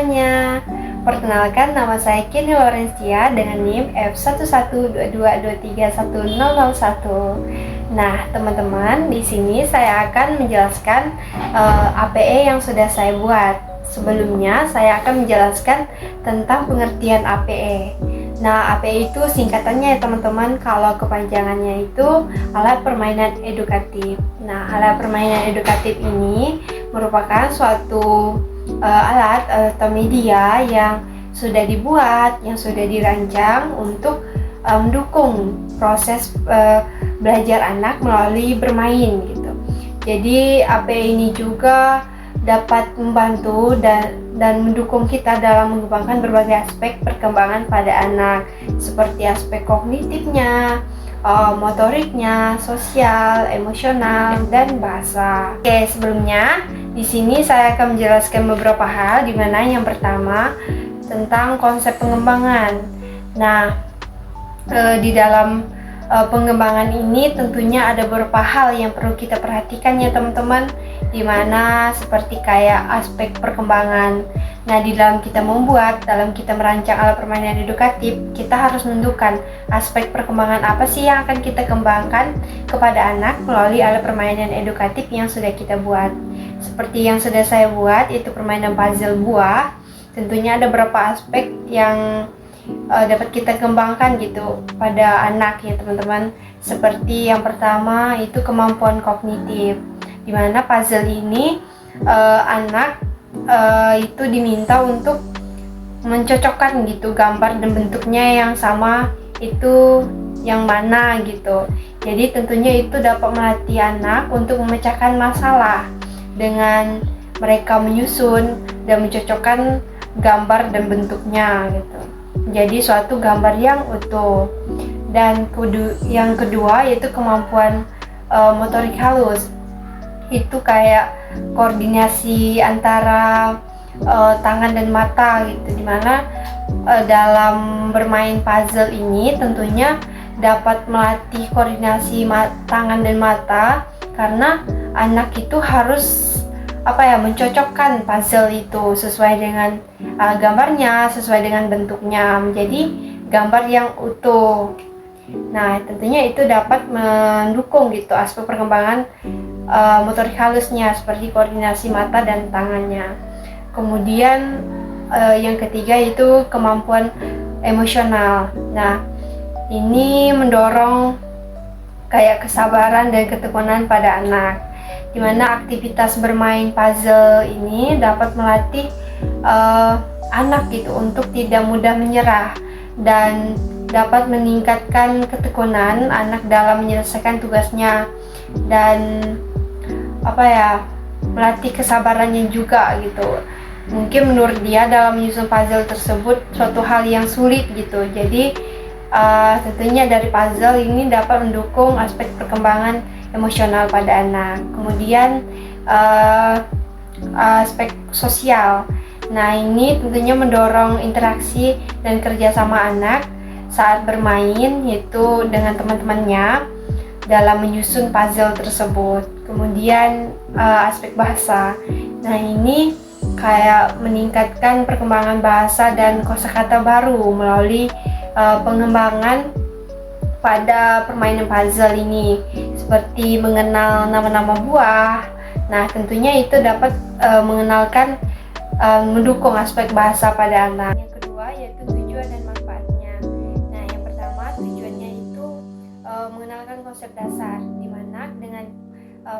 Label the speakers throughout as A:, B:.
A: semuanya. Perkenalkan, nama saya Kenny Laurencia dengan NIM F1122231001. Nah, teman-teman, di sini saya akan menjelaskan APE yang sudah saya buat. Sebelumnya, saya akan menjelaskan tentang pengertian APE. Nah, APE itu singkatannya ya teman-teman, kalau kepanjangannya itu alat permainan edukatif. Nah, alat permainan edukatif ini merupakan suatu alat atau media yang sudah dibuat, yang sudah dirancang untuk mendukung proses belajar anak melalui bermain gitu. Jadi APE ini juga dapat membantu dan mendukung kita dalam mengembangkan berbagai aspek perkembangan pada anak, seperti aspek kognitifnya, motoriknya, sosial, emosional, dan bahasa. Oke, sebelumnya di sini saya akan menjelaskan beberapa hal, di mana yang pertama tentang konsep pengembangan. Nah, di dalam pengembangan ini tentunya ada beberapa hal yang perlu kita perhatikan ya teman-teman, di mana seperti kayak aspek perkembangan. Nah, di dalam kita merancang alat permainan edukatif, kita harus menentukan aspek perkembangan apa sih yang akan kita kembangkan kepada anak melalui alat permainan edukatif yang sudah kita buat. Seperti yang sudah saya buat, itu permainan puzzle buah. Tentunya ada beberapa aspek yang dapat kita kembangkan gitu pada anak ya teman-teman. Seperti yang pertama itu kemampuan kognitif, dimana puzzle ini anak itu diminta untuk mencocokkan gitu gambar dan bentuknya yang sama itu yang mana gitu. Jadi tentunya itu dapat melatih anak untuk memecahkan masalah dengan mereka menyusun dan mencocokkan gambar dan bentuknya gitu. Jadi suatu gambar yang utuh. Dan yang kedua yaitu kemampuan motorik halus. Itu kayak koordinasi antara tangan dan mata gitu, dimana dalam bermain puzzle ini tentunya dapat melatih koordinasi tangan dan mata, karena anak itu harus mencocokkan puzzle itu sesuai dengan gambarnya, sesuai dengan bentuknya menjadi gambar yang utuh. Nah, tentunya itu dapat mendukung gitu aspek perkembangan motorik halusnya, seperti koordinasi mata dan tangannya. Kemudian yang ketiga itu kemampuan emosional. Nah, ini mendorong kayak kesabaran dan ketekunan pada anak, dimana aktivitas bermain puzzle ini dapat melatih anak gitu untuk tidak mudah menyerah dan dapat meningkatkan ketekunan anak dalam menyelesaikan tugasnya, dan melatih kesabarannya juga gitu. Mungkin menurut dia dalam menyusun puzzle tersebut suatu hal yang sulit gitu. Jadi tentunya dari puzzle ini dapat mendukung aspek perkembangan emosional pada anak. Kemudian aspek sosial. Nah, ini tentunya mendorong interaksi dan kerjasama anak saat bermain, yaitu dengan teman-temannya dalam menyusun puzzle tersebut. Kemudian aspek bahasa. Nah, ini kayak meningkatkan perkembangan bahasa dan kosakata baru melalui pengembangan pada permainan puzzle ini, seperti mengenal nama-nama buah. Nah, tentunya itu dapat mendukung aspek bahasa pada anak. Yang kedua yaitu tujuan dan manfaatnya. Nah, yang pertama tujuannya itu mengenalkan konsep dasar, di mana dengan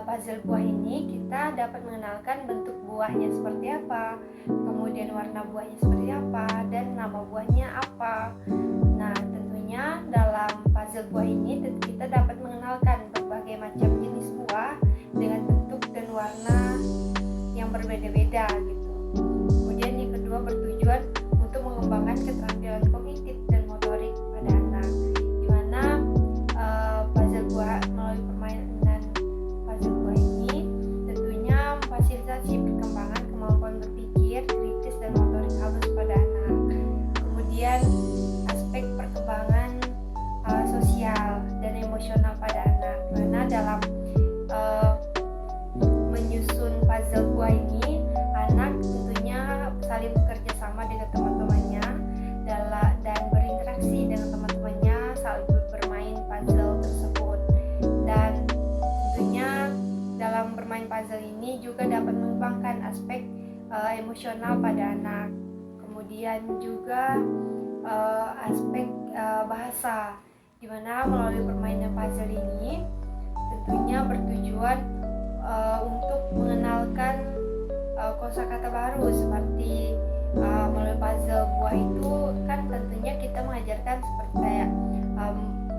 A: puzzle buah ini kita dapat mengenalkan bentuk buahnya seperti apa, kemudian warna buahnya seperti apa, dan nama buahnya apa. Nah, tentunya dalam puzzle buah ini kita dapat mengenalkan berbagai macam jenis buah dengan bentuk dan warna yang berbeda-beda gitu. Kemudian yang kedua bertujuan untuk mengembangkan keterampilan kognitif dan motorik pada anak, di mana puzzle buah melalui permainan puzzle buah ini tentunya memfasilitasi perkembangan kemampuan berpikir kritis dan motorik halus pada anak. Kemudian aspek perkembangan sosial dan emosional pada anak, karena dalam menyusun puzzle buah ini anak juga dapat mengembangkan aspek emosional pada anak. Kemudian juga aspek bahasa, di mana melalui permainan puzzle ini tentunya bertujuan untuk mengenalkan kosakata baru, seperti melalui puzzle buah itu kan tentunya kita mengajarkan seperti kayak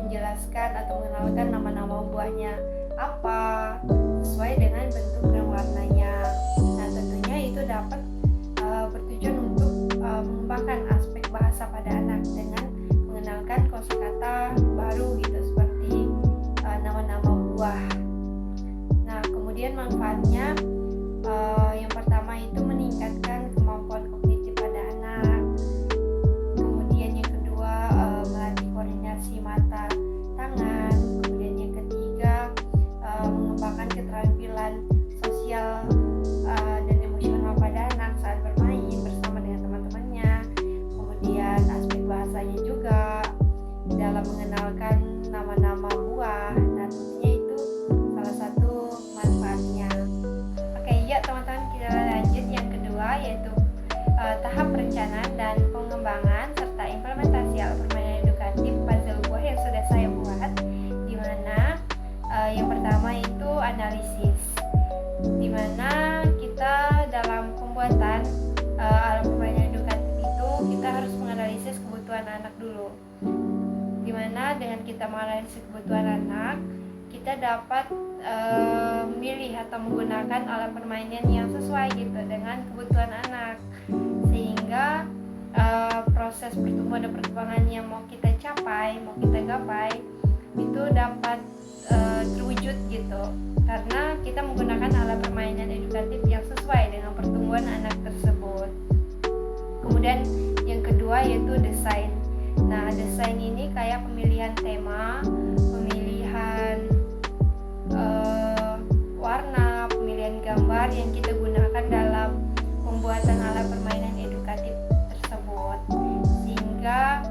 A: menjelaskan atau mengenalkan nama-nama buahnya apa sesuai dengan bentuk dan warnanya. Nah, tentunya itu dapat bertujuan untuk mengembangkan aspek bahasa pada anak dengan mengenalkan kosakata baru gitu, seperti nama-nama buah. Nah, kemudian manfaatnya yang pertama itu meningkatkan kemampuan kognitif pada anak. Kemudian yang kedua melatih koordinasi mata tangan. Kemudian yang ketiga mengembangkan keterampilan sosial dan emosional pada anak saat bermain bersama dengan teman-temannya. Kemudian aspek bahasanya juga dalam mengenalkan nama-nama buah. Nah, tentunya itu salah satu manfaatnya. Oke, ya teman-teman, kita lanjut yang kedua, yaitu tahap perencanaan dan pengembangan serta implementasi alat permainan edukatif puzzle buah yang sudah saya buat, di mana yang pertama itu analisis, di mana kita dalam pembuatan alat permainan edukatif itu kita harus menganalisis kebutuhan anak dulu, di mana dengan kita menganalisis kebutuhan anak, kita dapat memilih atau menggunakan alat permainan yang sesuai gitu dengan kebutuhan anak, sehingga proses pertumbuhan dan perkembangan yang mau kita capai, mau kita gapai itu dapat terwujud gitu, karena kita menggunakan alat permainan edukatif yang sesuai dengan pertumbuhan anak tersebut. Kemudian yang kedua yaitu desain. Nah, desain ini kayak pemilihan tema, pemilihan warna, pemilihan gambar yang kita gunakan dalam pembuatan alat permainan edukatif tersebut, sehingga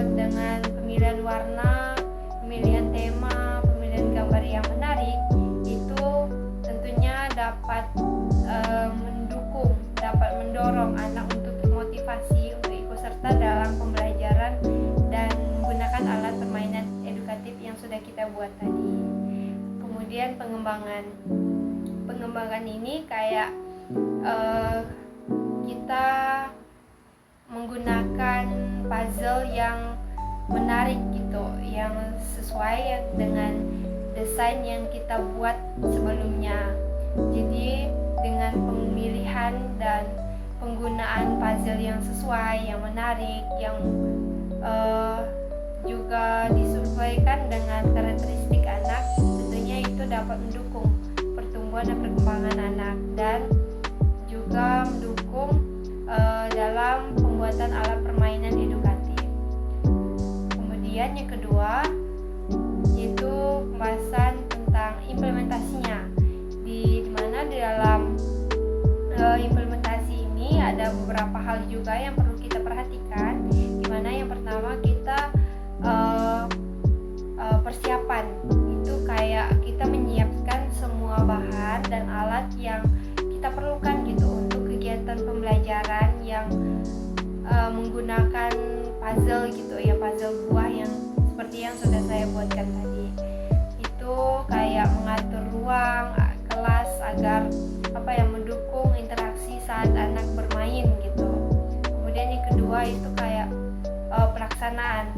A: dengan pemilihan warna, pemilihan tema, pemilihan gambar yang menarik itu tentunya dapat mendukung, dapat mendorong anak untuk termotivasi untuk ikut serta dalam pembelajaran dan menggunakan alat permainan edukatif yang sudah kita buat tadi. Kemudian pengembangan ini kayak kita menggunakan puzzle yang menarik gitu, yang sesuai dengan desain yang kita buat sebelumnya. Jadi dengan pemilihan dan penggunaan puzzle yang sesuai, yang menarik, yang juga disesuaikan dengan karakteristik anak, tentunya itu dapat mendukung pertumbuhan dan perkembangan anak, dan juga mendukung dalam pembuatan alat permainan edukatif. Kemudian yang kedua yaitu pembahasan tentang implementasinya, di mana di dalam implementasi ini ada beberapa hal juga yang perlu kita perhatikan, di mana yang pertama kita persiapan, itu kayak kita menyiapkan semua bahan dan alat yang kita perlukan gitu untuk kegiatan pembelajaran yang menggunakan puzzle gitu ya, puzzle buah yang seperti yang sudah saya buatkan tadi. Itu kayak mengatur ruang kelas agar mendukung interaksi saat anak bermain gitu. Kemudian yang kedua itu kayak pelaksanaan.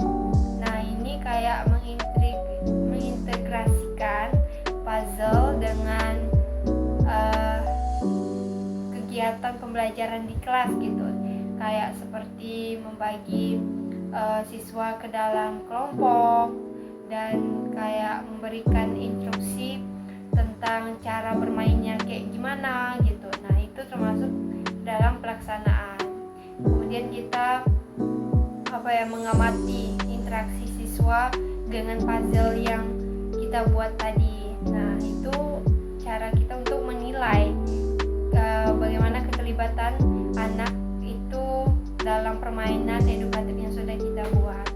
A: Nah, ini kayak mengintegrasikan puzzle dengan kegiatan pembelajaran di kelas gitu, kayak seperti membagi siswa ke dalam kelompok dan kayak memberikan instruksi tentang cara bermainnya kayak gimana gitu. Nah, itu termasuk dalam pelaksanaan. Kemudian kita mengamati interaksi siswa dengan puzzle yang kita buat tadi. Nah, itu cara kita untuk menilai bagaimana keterlibatan anak itu dalam permainan edukatif yang sudah kita buat.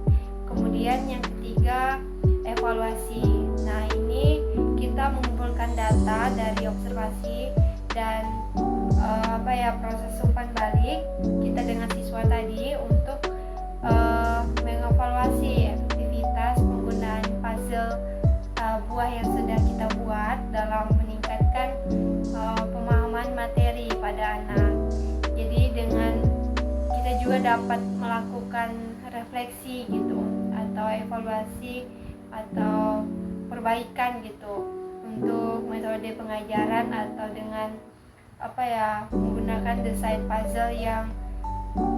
A: Kemudian yang ketiga, evaluasi. Nah, ini kita mengumpulkan mengumpulkan data dari observasi dan proses umpan balik kita dengan siswa tadi untuk mengevaluasi aktivitas penggunaan puzzle buah yang sudah kita buat dalam meningkatkan pemahaman materi pada anak. Jadi dengan kita juga dapat melakukan refleksi gitu atau evaluasi atau perbaikan gitu untuk metode pengajaran atau dengan menggunakan desain puzzle yang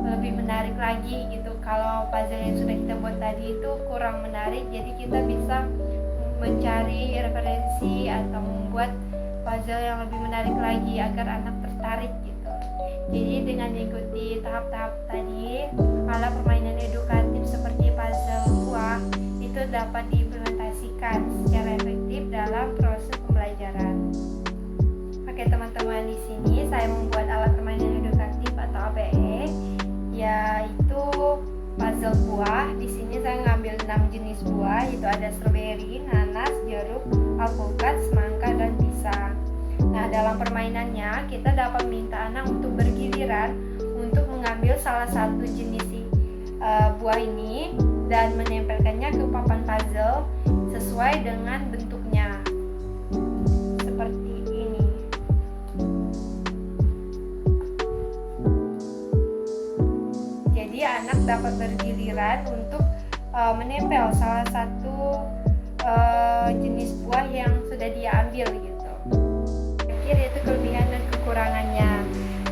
A: lebih menarik lagi gitu. Kalau puzzle yang sudah kita buat tadi itu kurang menarik, jadi kita bisa mencari referensi atau membuat puzzle yang lebih menarik lagi agar anak tertarik gitu. Jadi dengan mengikuti tahap-tahap tadi, alat permainan edukatif seperti puzzle buah itu dapat diimplementasikan secara efektif dalam proses pembelajaran. Oke teman-teman, di sini saya membuat alat permainan edukatif atau APE, yaitu puzzle buah. Di sini saya ngambil 6 jenis buah, yaitu ada stroberi, nanas, jeruk, alpukat, semangka, dan pisang. Nah, dalam permainannya kita dapat meminta anak untuk bergiliran untuk mengambil salah satu jenis buah ini dan menempelkannya ke papan puzzle sesuai dengan bentuknya. Seperti ini. Jadi anak dapat bergiliran untuk menempel salah satu jenis buah yang sudah dia ambil gitu. Terakhir yaitu kelebihan dan kekurangannya.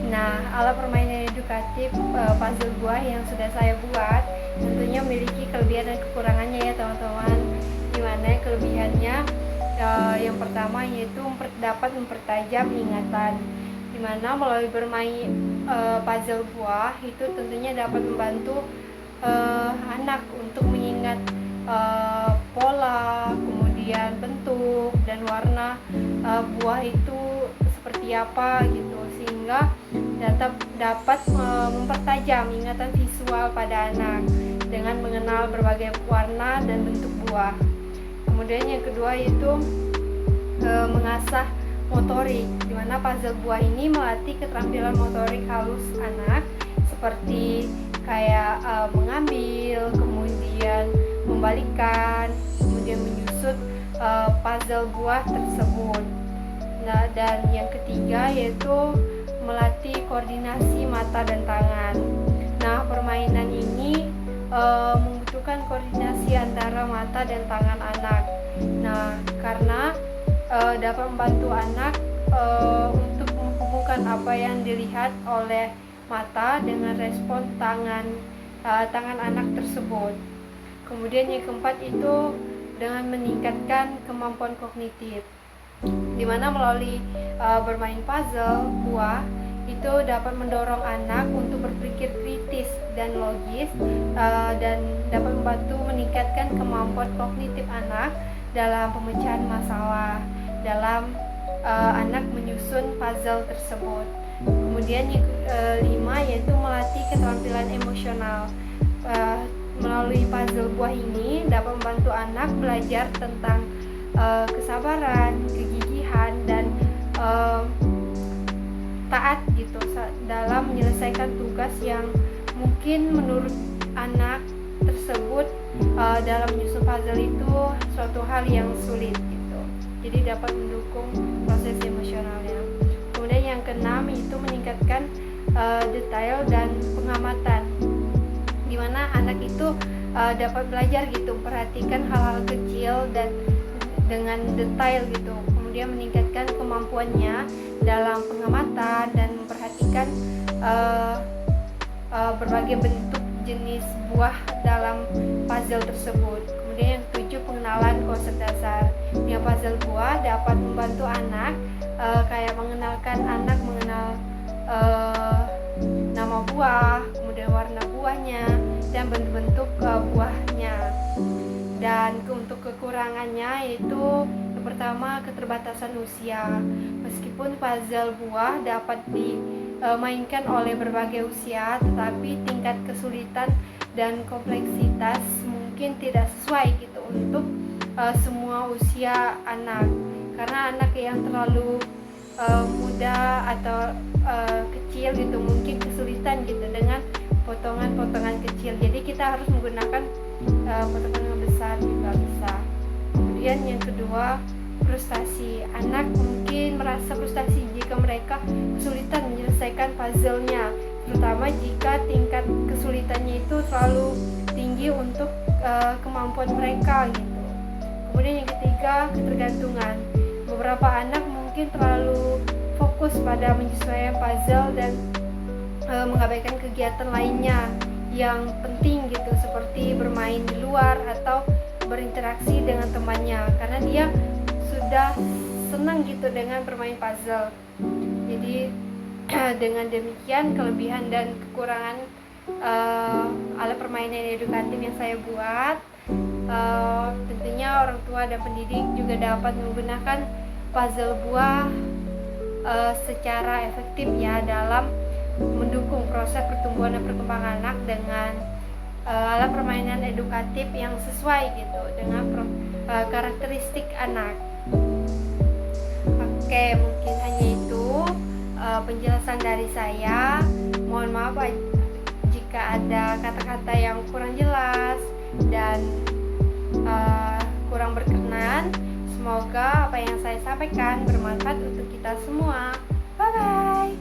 A: Nah, alat permainan edukatif puzzle buah yang sudah saya buat tentunya memiliki kelebihan dan kekurangannya ya teman-teman. Dimana kelebihannya yang pertama yaitu dapat mempertajam ingatan. Dimana melalui bermain puzzle buah itu tentunya dapat membantu anak untuk mengingat pola, kemudian bentuk dan warna buah itu seperti apa gitu, sehingga dapat mempertajam ingatan visual pada anak dengan mengenal berbagai warna dan bentuk buah. Kemudian yang kedua yaitu mengasah motorik, di mana puzzle buah ini melatih keterampilan motorik halus anak seperti kayak mengambil, kemudian membalikkan, kemudian menyusut puzzle buah tersebut. Nah, dan yang ketiga yaitu melatih koordinasi mata dan tangan. Nah, permainan ini membutuhkan koordinasi antara mata dan tangan anak. Nah, karena dapat membantu anak untuk menghubungkan apa yang dilihat oleh mata dengan respon tangan anak tersebut. Kemudian yang keempat itu dengan meningkatkan kemampuan kognitif, di mana melalui bermain puzzle buah itu dapat mendorong anak untuk berpikir kritis dan logis dan dapat membantu meningkatkan kemampuan kognitif anak dalam pemecahan masalah dalam anak menyusun puzzle tersebut. Kemudian yang kelima yaitu melatih keterampilan emosional. Melalui puzzle buah ini dapat membantu anak belajar tentang kesabaran, kegigihan, dan taat gitu dalam menyelesaikan tugas yang mungkin menurut anak tersebut dalam menyusun puzzle itu suatu hal yang sulit gitu. Jadi dapat mendukung proses emosionalnya. Kemudian yang keenam itu meningkatkan detail dan pengamatan, di mana anak itu dapat belajar gitu perhatikan hal-hal kecil dan dengan detail gitu, kemudian meningkatkan kemampuannya dalam pengamatan dan memperhatikan berbagai bentuk jenis buah dalam puzzle tersebut. Kemudian yang ketujuh, pengenalan konsep dasar. Yang puzzle buah dapat membantu anak kayak mengenalkan anak mengenal nama buah, kemudian warna buahnya dan bentuk-bentuk buahnya. Dan untuk kekurangannya yaitu yang pertama, keterbatasan usia. Meskipun puzzle buah dapat dimainkan oleh berbagai usia, tetapi tingkat kesulitan dan kompleksitas mungkin tidak sesuai gitu untuk semua usia anak, karena anak yang terlalu muda atau kecil gitu mungkin kesulitan gitu dengan potongan-potongan kecil, jadi kita harus menggunakan potongan yang besar juga bisa. Kemudian yang kedua, frustasi. Anak mungkin merasa frustasi jika mereka kesulitan menyelesaikan puzzle-nya, terutama jika tingkat kesulitannya itu terlalu tinggi untuk kemampuan mereka gitu. Kemudian yang ketiga, ketergantungan. Beberapa anak mungkin terlalu fokus pada menyesuaikan puzzle dan mengabaikan kegiatan lainnya yang penting gitu, seperti bermain di luar atau berinteraksi dengan temannya, karena dia sudah senang gitu dengan bermain puzzle. Jadi dengan demikian, kelebihan dan kekurangan alat permainan edukatif yang saya buat, tentunya orang tua dan pendidik juga dapat menggunakan puzzle buah secara efektif ya dalam mendukung proses pertumbuhan dan perkembangan anak dengan alat permainan edukatif yang sesuai gitu dengan karakteristik anak. Oke, mungkin hanya itu penjelasan dari saya. Mohon maaf jika ada kata-kata yang kurang jelas dan kurang berkenan. Semoga apa yang saya sampaikan bermanfaat untuk kita semua. Bye bye.